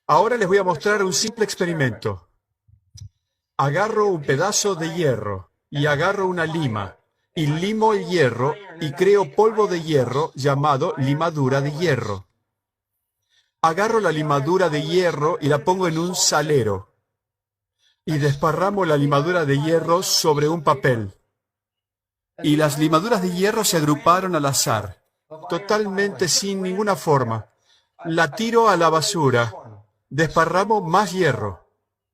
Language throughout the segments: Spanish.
Ahora les voy a mostrar un simple experimento. Agarro un pedazo de hierro y agarro una lima y limo el hierro y creo polvo de hierro llamado limadura de hierro. Agarro la limadura de hierro y la pongo en un salero y desparramo la limadura de hierro sobre un papel. Y las limaduras de hierro se agruparon al azar, totalmente sin ninguna forma. La tiro a la basura. Desparramo más hierro.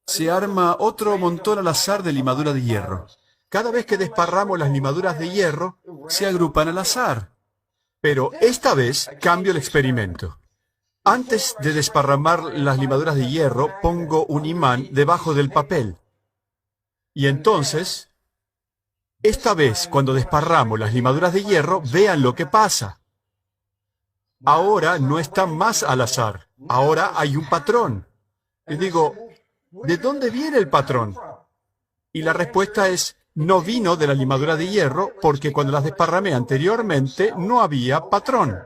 Se arma otro montón al azar de limadura de hierro. Cada vez que desparramo las limaduras de hierro, se agrupan al azar. Pero esta vez cambio el experimento. Antes de desparramar las limaduras de hierro, pongo un imán debajo del papel. Y entonces, esta vez, cuando desparramo las limaduras de hierro, vean lo que pasa. Ahora no está más al azar. Ahora hay un patrón. Y digo, ¿de dónde viene el patrón? Y la respuesta es, no vino de la limadura de hierro, porque cuando las desparramé anteriormente no había patrón.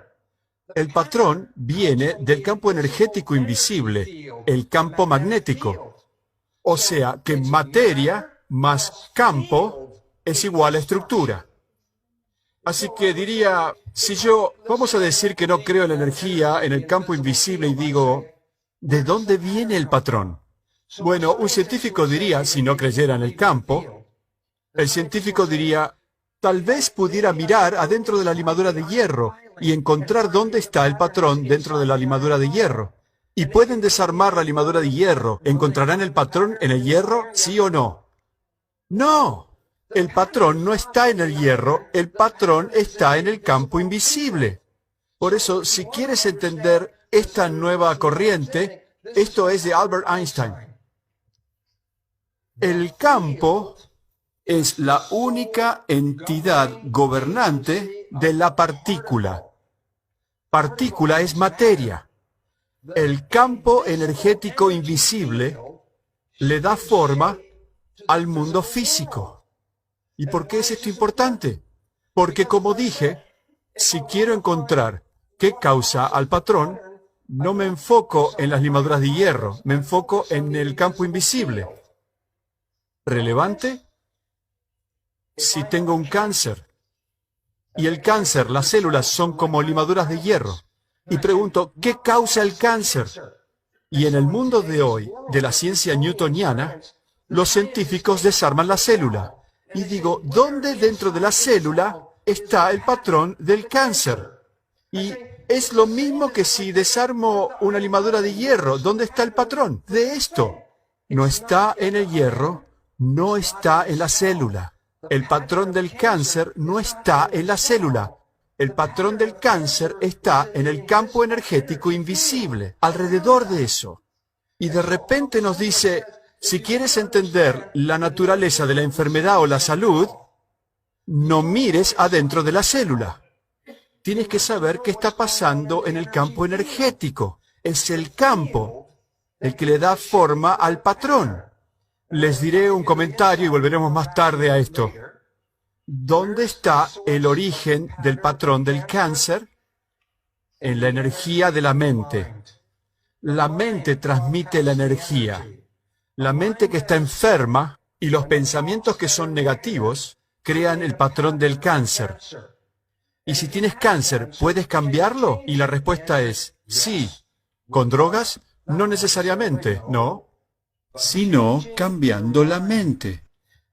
El patrón viene del campo energético invisible, el campo magnético. O sea que materia más campo es igual a estructura. Así que diría, si yo, vamos a decir que no creo en la energía, en el campo invisible, y digo, ¿de dónde viene el patrón? Bueno, un científico diría, si no creyera en el campo, el científico diría, tal vez pudiera mirar adentro de la limadura de hierro y encontrar dónde está el patrón dentro de la limadura de hierro. Y pueden desarmar la limadura de hierro. ¿Encontrarán el patrón en el hierro, sí o no? ¡No! El patrón no está en el hierro, el patrón está en el campo invisible. Por eso, si quieres entender esta nueva corriente, esto es de Albert Einstein. El campo es la única entidad gobernante de la partícula. Partícula es materia. El campo energético invisible le da forma al mundo físico. ¿Y por qué es esto importante? Porque, como dije, si quiero encontrar qué causa al patrón, no me enfoco en las limaduras de hierro, me enfoco en el campo invisible. ¿Relevante? Si tengo un cáncer, y el cáncer, las células son como limaduras de hierro, y pregunto, ¿qué causa el cáncer? Y en el mundo de hoy, de la ciencia newtoniana, los científicos desarman la célula. Y digo, ¿dónde dentro de la célula está el patrón del cáncer? Y es lo mismo que si desarmo una limadura de hierro. ¿Dónde está el patrón de esto? No está en el hierro, no está en la célula. El patrón del cáncer no está en la célula. El patrón del cáncer está en el campo energético invisible, alrededor de eso. Y de repente nos dice, si quieres entender la naturaleza de la enfermedad o la salud, no mires adentro de la célula. Tienes que saber qué está pasando en el campo energético. Es el campo el que le da forma al patrón. Les diré un comentario y volveremos más tarde a esto. ¿Dónde está el origen del patrón del cáncer? En la energía de la mente. La mente transmite la energía. La mente que está enferma y los pensamientos que son negativos crean el patrón del cáncer. Y si tienes cáncer, ¿puedes cambiarlo? Y la respuesta es sí. ¿Con drogas? No necesariamente, ¿no? Sino cambiando la mente.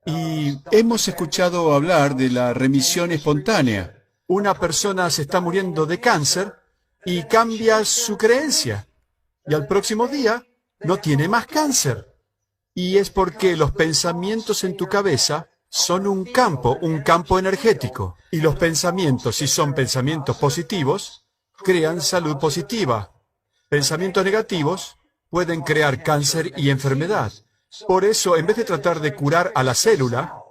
Y hemos escuchado hablar de la remisión espontánea. Una persona se está muriendo de cáncer y cambia su creencia. Y al próximo día no tiene más cáncer. Y es porque los pensamientos en tu cabeza son un campo energético. Y los pensamientos, si son pensamientos positivos, crean salud positiva. Pensamientos negativos pueden crear cáncer y enfermedad. Por eso, en vez de tratar de curar a la célula,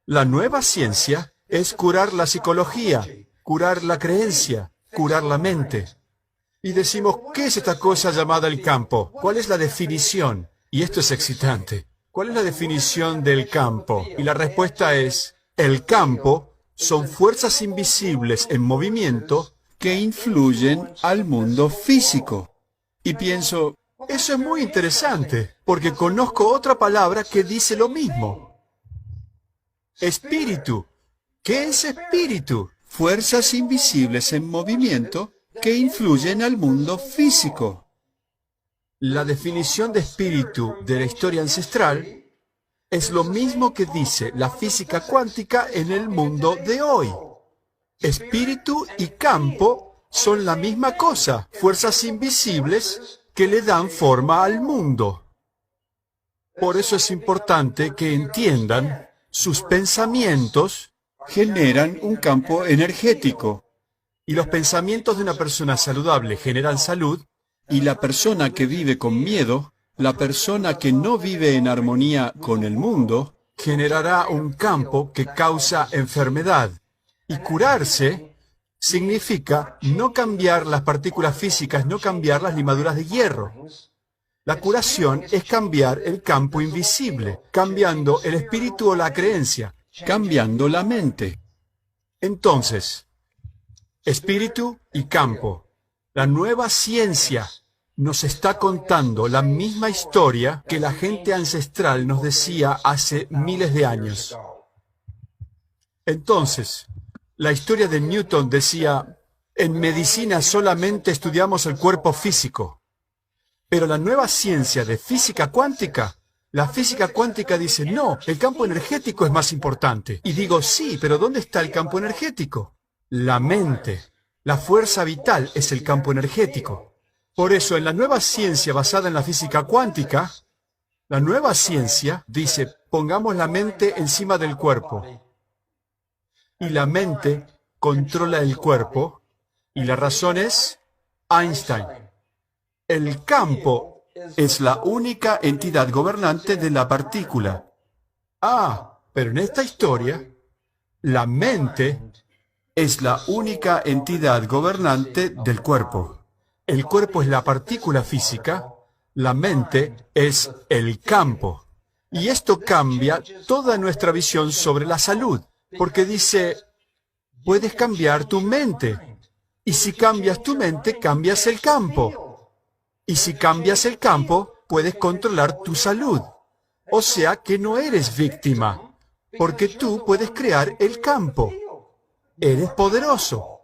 la nueva ciencia es curar la psicología, curar la creencia, curar la mente. Y decimos, ¿qué es esta cosa llamada el campo? ¿Cuál es la definición? Y esto es excitante. ¿Cuál es la definición del campo? Y la respuesta es, el campo son fuerzas invisibles en movimiento que influyen al mundo físico. Y pienso, Eso es muy interesante, porque conozco otra palabra que dice lo mismo. Espíritu. ¿Qué es espíritu? Fuerzas invisibles en movimiento que influyen al mundo físico. La definición de espíritu de la historia ancestral es lo mismo que dice la física cuántica en el mundo de hoy. Espíritu y campo son la misma cosa, fuerzas invisibles que le dan forma al mundo. Por eso es importante que entiendan sus pensamientos Generan un campo energético y los pensamientos de una persona saludable generan salud. y la persona que vive con miedo, la persona que no vive en armonía con el mundo, Generará un campo que causa enfermedad. Y curarse significa no cambiar las partículas físicas, no cambiar las limaduras de hierro. La curación es cambiar el campo invisible, cambiando el espíritu o la creencia. cambiando la mente. Entonces, espíritu y campo. La nueva ciencia nos está contando la misma historia que la gente ancestral nos decía hace miles de años. Entonces, la historia de Newton decía, en medicina solamente estudiamos el cuerpo físico. Pero la nueva ciencia de física cuántica, la física cuántica dice, no, el campo energético es más importante. Y digo, sí, pero ¿dónde está el campo energético? La mente, la fuerza vital es el campo energético. Por eso, en la nueva ciencia basada en la física cuántica, la nueva ciencia dice, pongamos la mente encima del cuerpo. Y la mente controla el cuerpo, y la razón es Einstein. El campo es la única entidad gobernante de la partícula. Ah, pero en esta historia, la mente es la única entidad gobernante del cuerpo. El cuerpo es la partícula física, la mente es el campo. Y esto cambia toda nuestra visión sobre la salud, porque dice, puedes cambiar tu mente. Y si cambias tu mente, cambias el campo. Y si cambias el campo, puedes controlar tu salud. O sea que no eres víctima, porque tú puedes crear el campo. Eres poderoso.